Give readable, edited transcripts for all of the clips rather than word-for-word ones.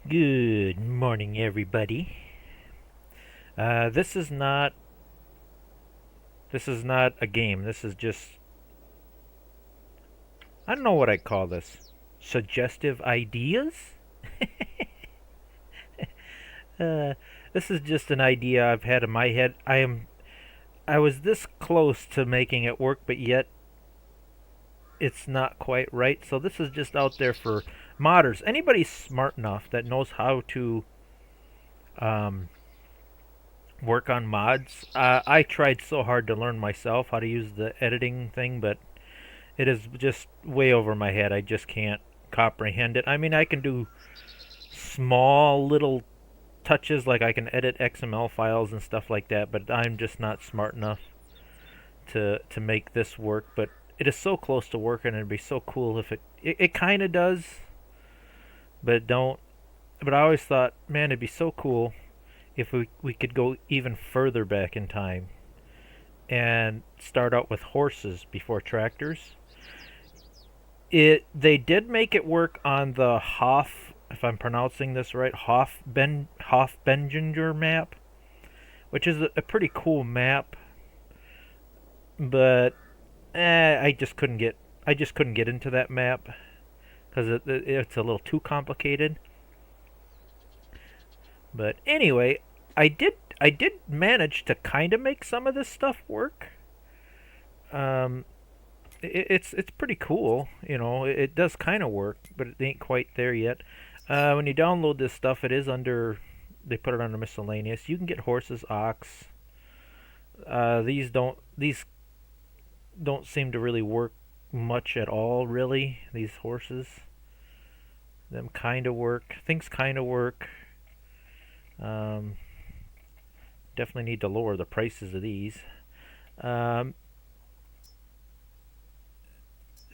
Good morning, everybody. This is not a game. This is just I don't know what I'd call this. Suggestive ideas. uh, this is just an idea I've had in my head. I was this close to making it work, but yet it's not quite right. So this is just out there for modders. Anybody smart enough that knows how to um, work on mods. I tried so hard to learn myself how to use the editing thing, but it is just way over my head. I just can't comprehend it. I mean, I can do small little touches, like I can edit XML files and stuff like that, but I'm just not smart enough to make this work. But it is so close to working, and it'd be so cool if it kind of does, but it don't. But I always thought, man, it'd be so cool if we could go even further back in time and start out with horses before tractors. They did make it work on the Hof, if I'm pronouncing this right, Hofbenginger map, which is a pretty cool map, but I just couldn't get into that map because it's a little too complicated. But anyway, I did manage to kind of make some of this stuff work. Um, it's pretty cool, you know. It does kind of work, but it ain't quite there yet. When you download this stuff, it is under. They put it under miscellaneous. You can get horses, ox. These don't seem to really work much at all. Really, these horses, them kind of work. Things kind of work. Um, Definitely need to lower the prices of these. Um,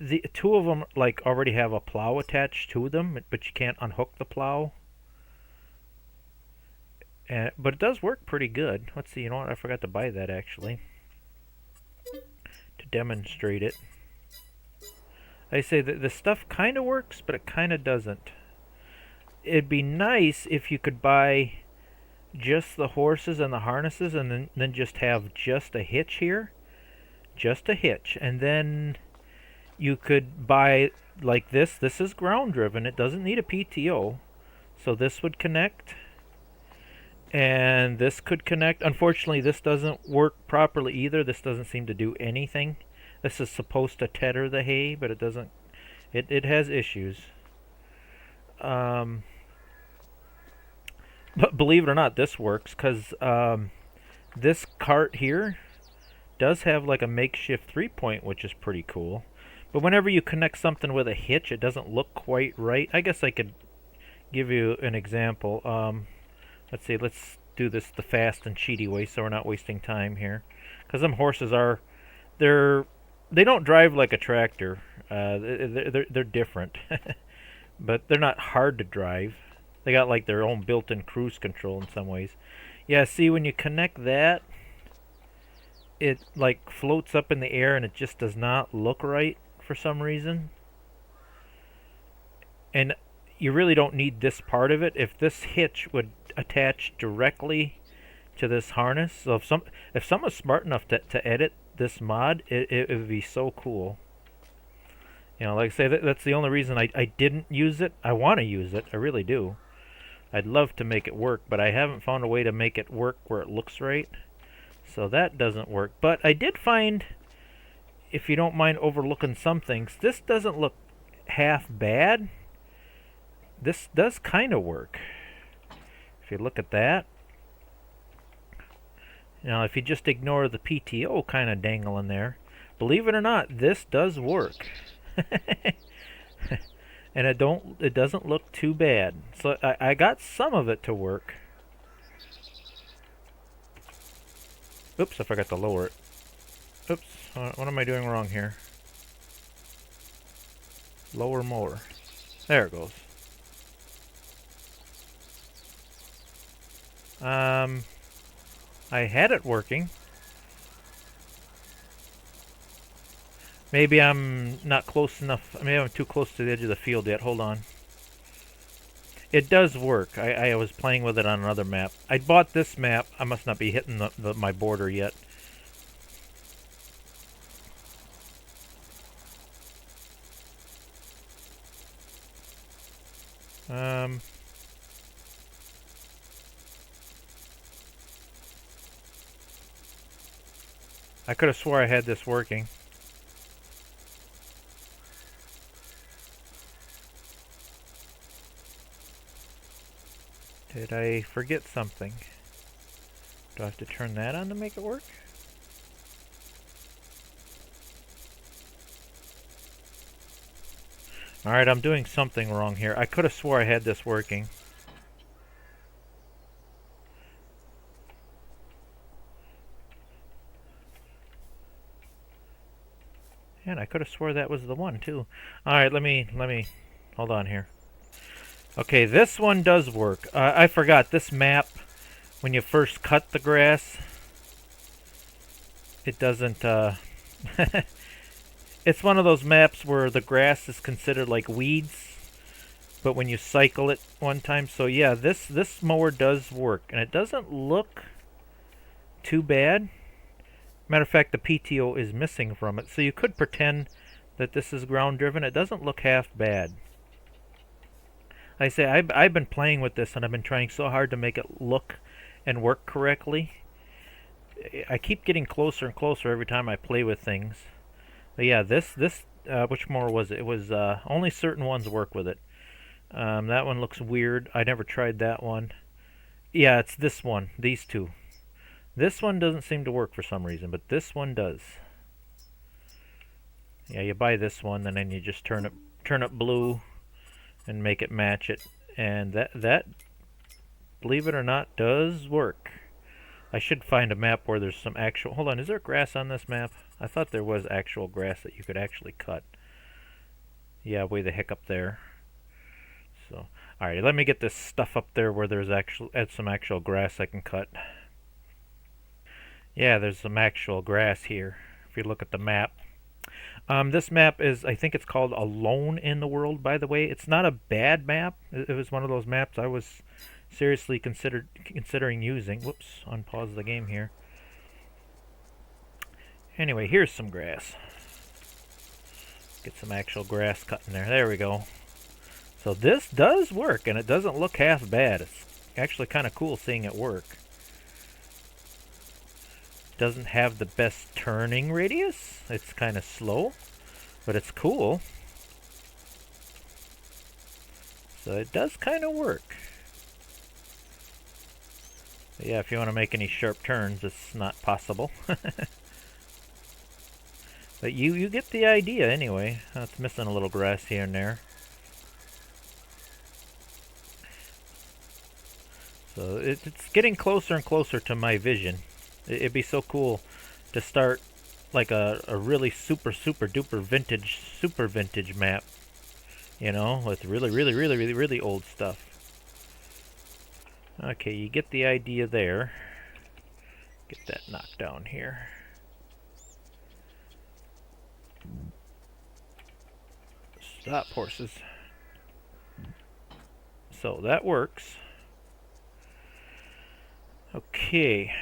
the two of them like already have a plow attached to them, but you can't unhook the plow. But it does work pretty good. Let's see. You know what? I forgot to buy that actually to demonstrate it. I say that the stuff kind of works, but it kind of doesn't. It'd be nice if you could buy just the horses and the harnesses, and then just have just a hitch here, just a hitch, and then you could buy like this. This is ground driven. It doesn't need a PTO, so this would connect, and this could connect. Unfortunately, this doesn't work properly either. This doesn't seem to do anything. This is supposed to tether the hay, but it doesn't. It has issues. Um, but believe it or not, this works because this cart here does have like a makeshift 3-point, which is pretty cool. But whenever you connect something with a hitch, it doesn't look quite right. I guess I could give you an example. Let's see. Let's do this the fast and cheaty way, so we're not wasting time here. Because them horses are, they're, they don't drive like a tractor. They're different, but they're not hard to drive. They got like their own built-in cruise control in some ways. Yeah. See, when you connect that, it like floats up in the air and it just does not look right for some reason. And you really don't need this part of it. If this hitch would attach directly to this harness, so if someone's smart enough to edit this mod, it would be so cool. You know, like I say, that's the only reason I didn't use it. I want to use it, I really do. I'd love to make it work, but I haven't found a way to make it work where it looks right. So that doesn't work. But I did find, if you don't mind overlooking some things, this doesn't look half bad. This does kind of work. If you look at that. Now, if you just ignore the PTO kind of dangling there, believe it or not, this does work. And it doesn't look too bad. So I got some of it to work. Oops, I forgot to lower it. Oops, what am I doing wrong here? Lower more. There it goes. I had it working. Maybe I'm not close enough. Maybe I'm too close to the edge of the field yet. Hold on. It does work. I was playing with it on another map. I bought this map. I must not be hitting my border yet. I could have swore I had this working. Did I forget something? Do I have to turn that on to make it work? Alright, I'm doing something wrong here. I could have swore I had this working. And I could have swore that was the one too. Alright, let me hold on here. Okay, this one does work. I forgot this map, when you first cut the grass, it doesn't it's one of those maps where the grass is considered like weeds, but when you cycle it one time, so yeah, this mower does work, and it doesn't look too bad. Matter of fact, the PTO is missing from it, so you could pretend that this is ground driven. It doesn't look half bad. Like I say, I've been playing with this, and I've been trying so hard to make it look and work correctly. I keep getting closer and closer every time I play with things. But yeah, which mower was it? It was only certain ones work with it. That one looks weird. I never tried that one. Yeah, it's this one. These two. This one doesn't seem to work for some reason, but this one does. Yeah, you buy this one, and then you just turn it blue and make it match it, and that, believe it or not, does work. I should find a map where there's some actual... Hold on, is there grass on this map? I thought there was actual grass that you could actually cut. Yeah, way the heck up there. So, alright, let me get this stuff up there where there's some actual grass I can cut. Yeah, there's some actual grass here, if you look at the map. This map is, I think it's called Alone in the World, by the way. It's not a bad map. It was one of those maps I was seriously considering using. Whoops, unpause the game here. Anyway, here's some grass. Get some actual grass cut in there. There we go. So this does work, and it doesn't look half bad. It's actually kind of cool seeing it work. Doesn't have the best turning radius. It's kind of slow, but it's cool. So it does kind of work. But yeah, if you want to make any sharp turns, it's not possible. But you get the idea anyway. It's missing a little grass here and there. So it's getting closer and closer to my vision. It'd be so cool to start like a really super duper vintage map, you know, with really old stuff. Okay, you get the idea there. Get that knocked down here. Stop, horses. So that works. Okay.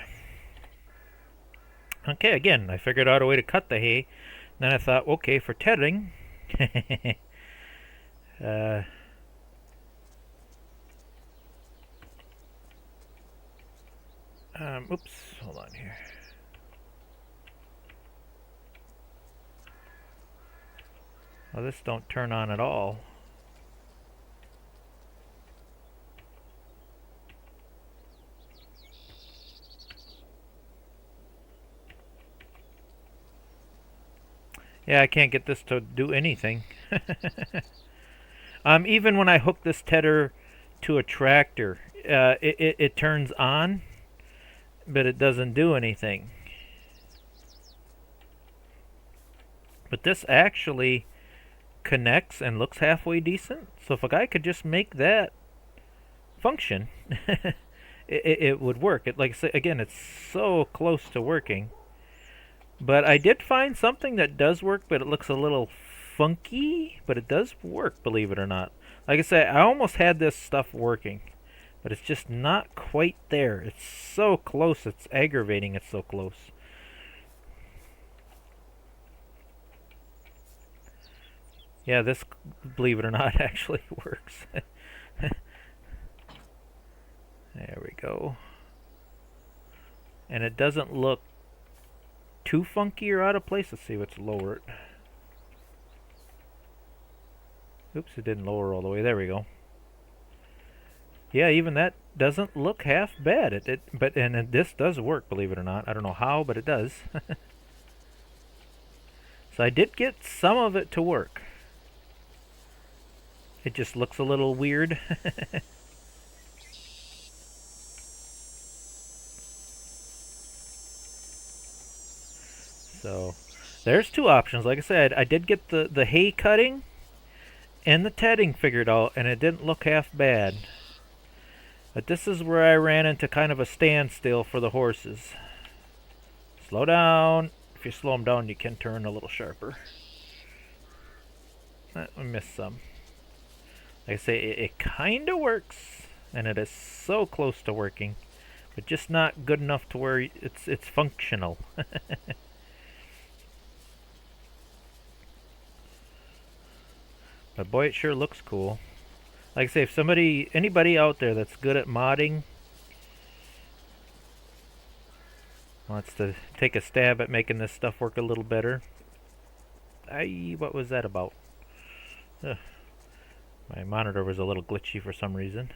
Okay, again, I figured out a way to cut the hay. Then I thought, okay, for tedding, oops, hold on here. Well, this don't turn on at all. Yeah, I can't get this to do anything. Even when I hook this tedder to a tractor, it turns on, but it doesn't do anything. But this actually connects and looks halfway decent. So if a guy could just make that function, it would work. Like I say, again, it's so close to working. But I did find something that does work, but it looks a little funky, but it does work, believe it or not. Like I said, I almost had this stuff working, but it's just not quite there. It's so close, it's aggravating it's so close. Yeah, this, believe it or not, actually works. There we go. And it doesn't look too funky or out of place. Let's see, let's lower it. Oops, it didn't lower all the way. There we go. Yeah, even that doesn't look half bad. And this does work, believe it or not. I don't know how, but it does. So I did get some of it to work. It just looks a little weird. So there's two options. Like I said, I did get the hay cutting and the tedding figured out, and it didn't look half bad. But this is where I ran into kind of a standstill for the horses. Slow down. If you slow them down, you can turn a little sharper. I missed some. Like I say, it kind of works, and it is so close to working, but just not good enough to where it's functional. But boy, it sure looks cool. Like I say, if anybody out there that's good at modding wants to take a stab at making this stuff work a little better. What was that about? Ugh. My monitor was a little glitchy for some reason.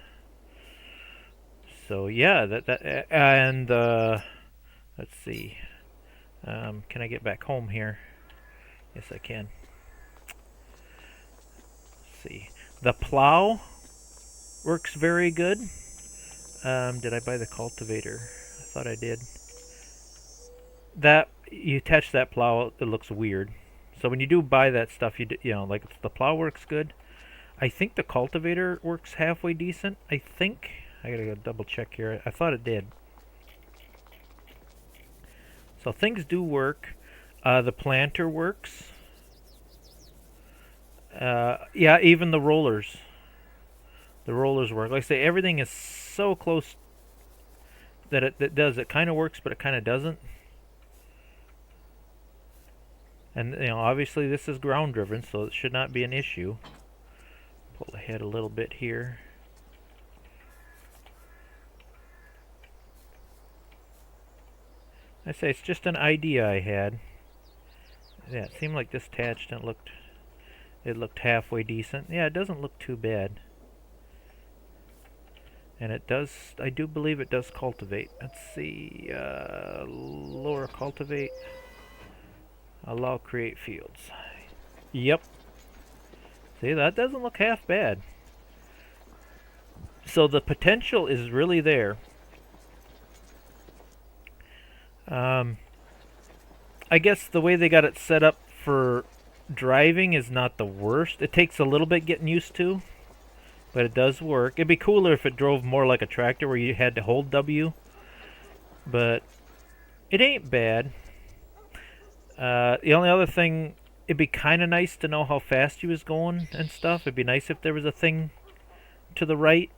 So yeah, and let's see. Can I get back home here? Yes, I can. Let's see. The plow works very good. Did I buy the cultivator? I thought I did. That you attach that plow, it looks weird. So when you do buy that stuff, you know, like the plow works good. I think the cultivator works halfway decent. I think I gotta go double check here. I thought it did. So things do work. The planter works. Yeah, even the rollers. The rollers work. Like I say, everything is so close that it kind of works, but it kind of doesn't. And you know, obviously this is ground driven, so it should not be an issue. Pull ahead a little bit here. I say it's just an idea I had. Yeah, it seemed like this attachment looked halfway decent. Yeah, it doesn't look too bad. And it does, I do believe it does cultivate. Let's see, lower cultivate. Allow create fields. Yep. See, that doesn't look half bad. So the potential is really there. I guess the way they got it set up for driving is not the worst. It takes a little bit getting used to, but it does work. It'd be cooler if it drove more like a tractor where you had to hold W, but it ain't bad. The only other thing, it'd be kind of nice to know how fast you was going and stuff. It'd be nice if there was a thing to the right,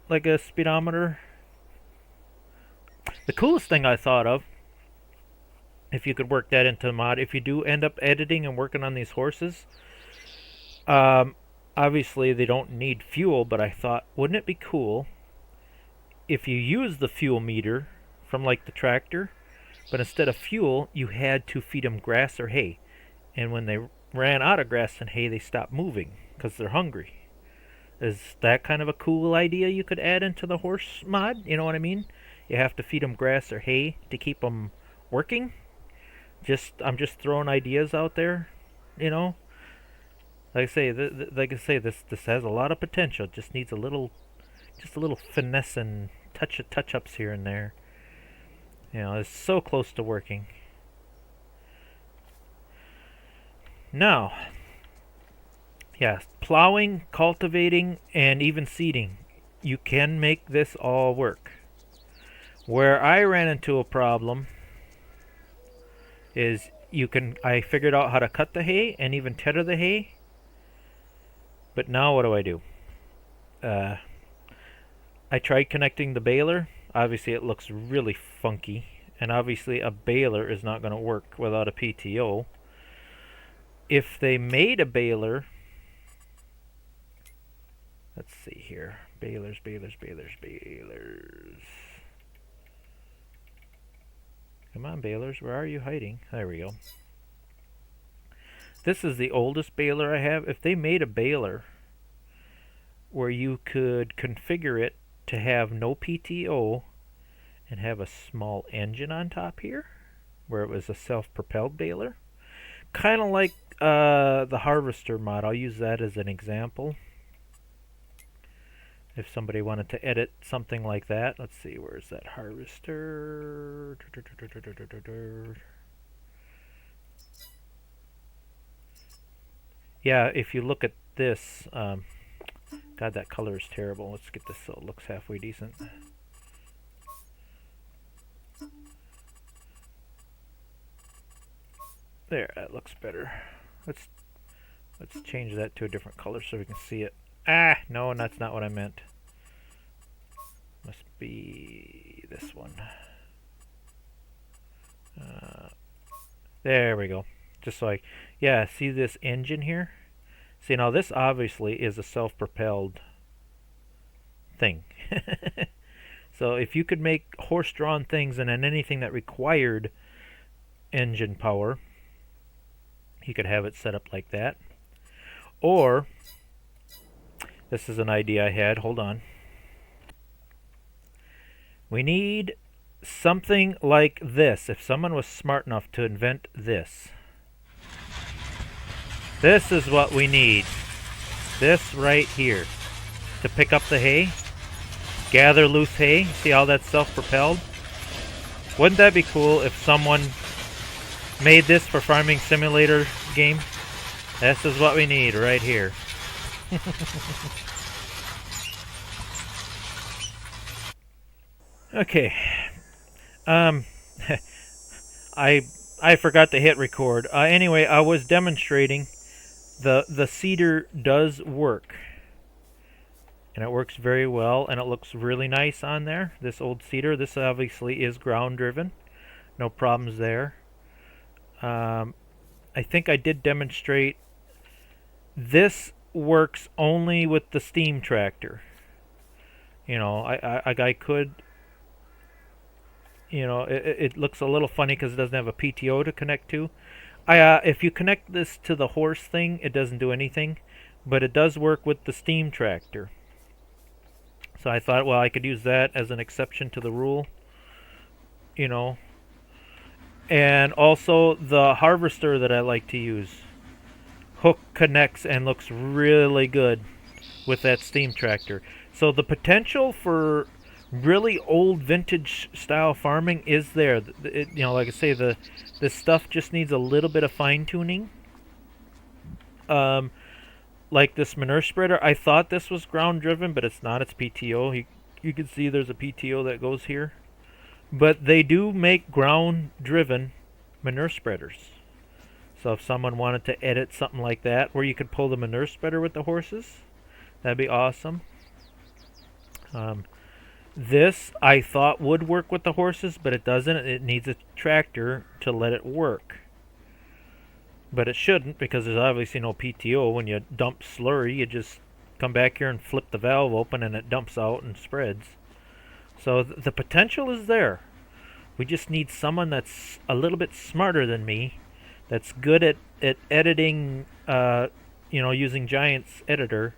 like a speedometer. The coolest thing I thought of, if you could work that into a mod, if you do end up editing and working on these horses, obviously they don't need fuel, but I thought, wouldn't it be cool if you use the fuel meter from like the tractor, but instead of fuel, you had to feed them grass or hay. And when they ran out of grass and hay, they stopped moving because they're hungry. Is that kind of a cool idea you could add into the horse mod? You know what I mean? You have to feed them grass or hay to keep them working. I'm just throwing ideas out there, you know. Like I say, this has a lot of potential. It just needs a little finesse and touch-ups here and there. You know, it's so close to working. Now, yeah, plowing, cultivating, and even seeding. You can make this all work. Where I ran into a problem is I figured out how to cut the hay and even tether the hay. But now what do? Uh, I tried connecting the baler. Obviously, it looks really funky. And obviously, a baler is not going to work without a PTO. If they made a baler, let's see here. Balers, balers, balers, balers. Come on, balers, where are you hiding? There we go. This is the oldest baler I have. If they made a baler where you could configure it to have no PTO and have a small engine on top here, where it was a self-propelled baler, kind of like the harvester mod. I'll use that as an example. If somebody wanted to edit something like that, let's see, where's that harvester? Yeah, if you look at this, God, that color is terrible. Let's get this so it looks halfway decent. There, that looks better. Let's change that to a different color so we can see it. Ah, no, that's not what I meant. Must be this one. There we go. Just like, yeah, see this engine here? See, now this obviously is a self-propelled thing. So if you could make horse-drawn things and then anything that required engine power, you could have it set up like that. Or, this is an idea I had, hold on. We need something like this. If someone was smart enough to invent this. This is what we need. This right here. To pick up the hay. Gather loose hay. See how that's self-propelled? Wouldn't that be cool if someone made this for Farming Simulator game? This is what we need right here. Okay. I forgot to hit record. Anyway, I was demonstrating the seeder does work. And it works very well, and it looks really nice on there. This old seeder. This obviously is ground driven. No problems there. I think I did demonstrate this works only with the steam tractor. You know, I could, you know, it looks a little funny because it doesn't have a PTO to connect to. If you connect this to the horse thing, it doesn't do anything, but it does work with the steam tractor. So I thought, well, I could use that as an exception to the rule, you know. And also the harvester that I like to use. Hook connects and looks really good with that steam tractor. So the potential for really old vintage style farming is there. You know, like I say, this stuff just needs a little bit of fine tuning. Like this manure spreader, I thought this was ground driven, but it's not. It's PTO. You can see there's a PTO that goes here. But they do make ground driven manure spreaders. So if someone wanted to edit something like that, where you could pull the manure spreader with the horses, that'd be awesome. This I thought would work with the horses, but it doesn't. It needs a tractor to let it work. But it shouldn't, because there's obviously no PTO. When you dump slurry, you just come back here and flip the valve open and it dumps out and spreads. So the potential is there. We just need someone that's a little bit smarter than me, that's good at editing, you know, using Giant's editor,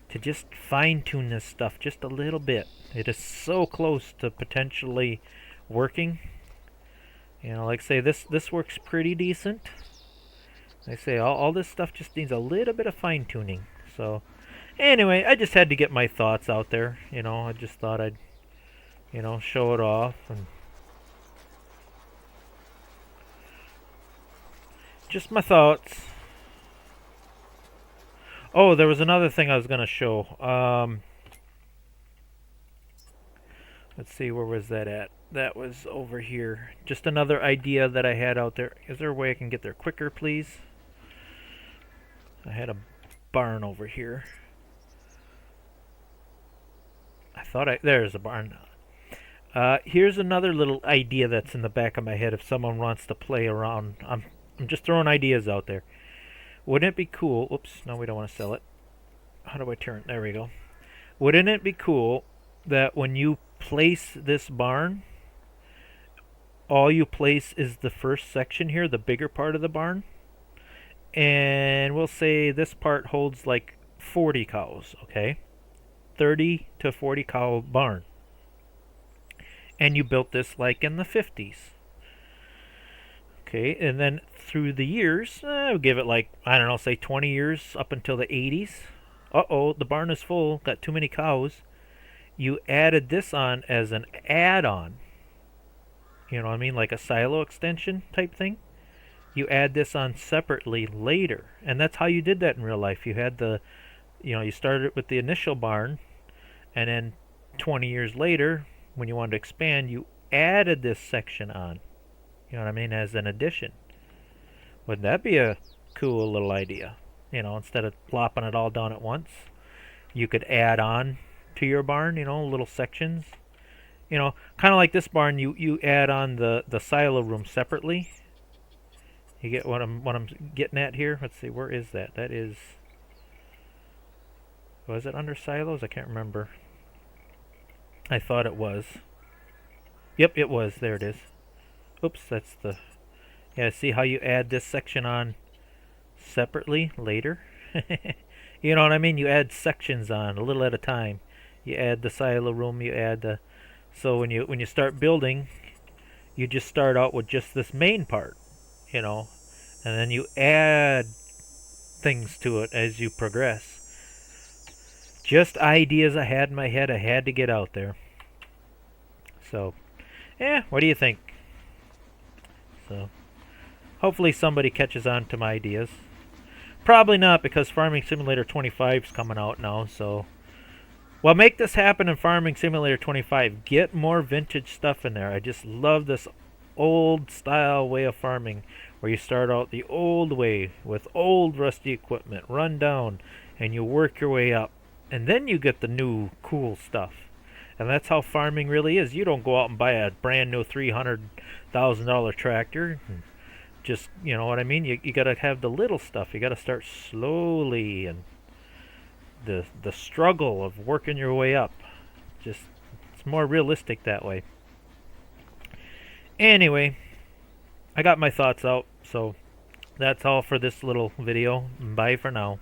to just fine-tune this stuff just a little bit. It is so close to potentially working. You know, like I say, this works pretty decent. Like I say, all this stuff just needs a little bit of fine-tuning. So, anyway, I just had to get my thoughts out there. You know, I just thought I'd, you know, show it off. And just my thoughts. Oh, there was another thing I was going to show. Let's see, where was that at? That was over here. Just another idea that I had out there. Is there a way I can get there quicker, please? I had a barn over here. there's a barn. Here's another little idea that's in the back of my head if someone wants to play around. I'm just throwing ideas out there. Wouldn't it be cool? Oops, no, we don't want to sell it. How do I turn? There we go. Wouldn't it be cool that when you place this barn, all you place is the first section here, the bigger part of the barn? And we'll say this part holds like 40 cows, okay? 30 to 40 cow barn. And you built this like in the 50s. Okay, and then through the years, I'll give it like, I don't know, say 20 years up until the 80s. Uh-oh, the barn is full, got too many cows. You added this on as an add-on. You know what I mean? Like a silo extension type thing. You add this on separately later. And that's how you did that in real life. You had you started with the initial barn, and then 20 years later, when you wanted to expand, you added this section on. You know what I mean? As an addition. Wouldn't that be a cool little idea? Instead of plopping it all down at once, you could add on to your barn, little sections. Kind of like this barn, you add on the silo room separately. You get what I'm getting at here? Let's see, where is that? That is... Was it under silos? I can't remember. I thought it was. Yep, it was. There it is. Oops, that's the... Yeah, see how you add this section on separately later? You know what I mean? You add sections on a little at a time. You add the silo room, you add the... So when you start building, you just start out with just this main part, and then you add things to it as you progress. Just ideas I had in my head, I had to get out there. So, what do you think? So, hopefully somebody catches on to my ideas. Probably not, because Farming Simulator 25 is coming out now, so... Well, make this happen in Farming Simulator 25. Get more vintage stuff in there. I just love this old style way of farming, where you start out the old way with old rusty equipment, run down, and you work your way up. And then you get the new cool stuff. And that's how farming really is. You don't go out and buy a brand new $300,000 tractor. Just, you know what I mean? You got to have the little stuff. You got to start slowly, and the struggle of working your way up. Just, it's more realistic that way. Anyway, I got my thoughts out, so that's all for this little video. Bye for now.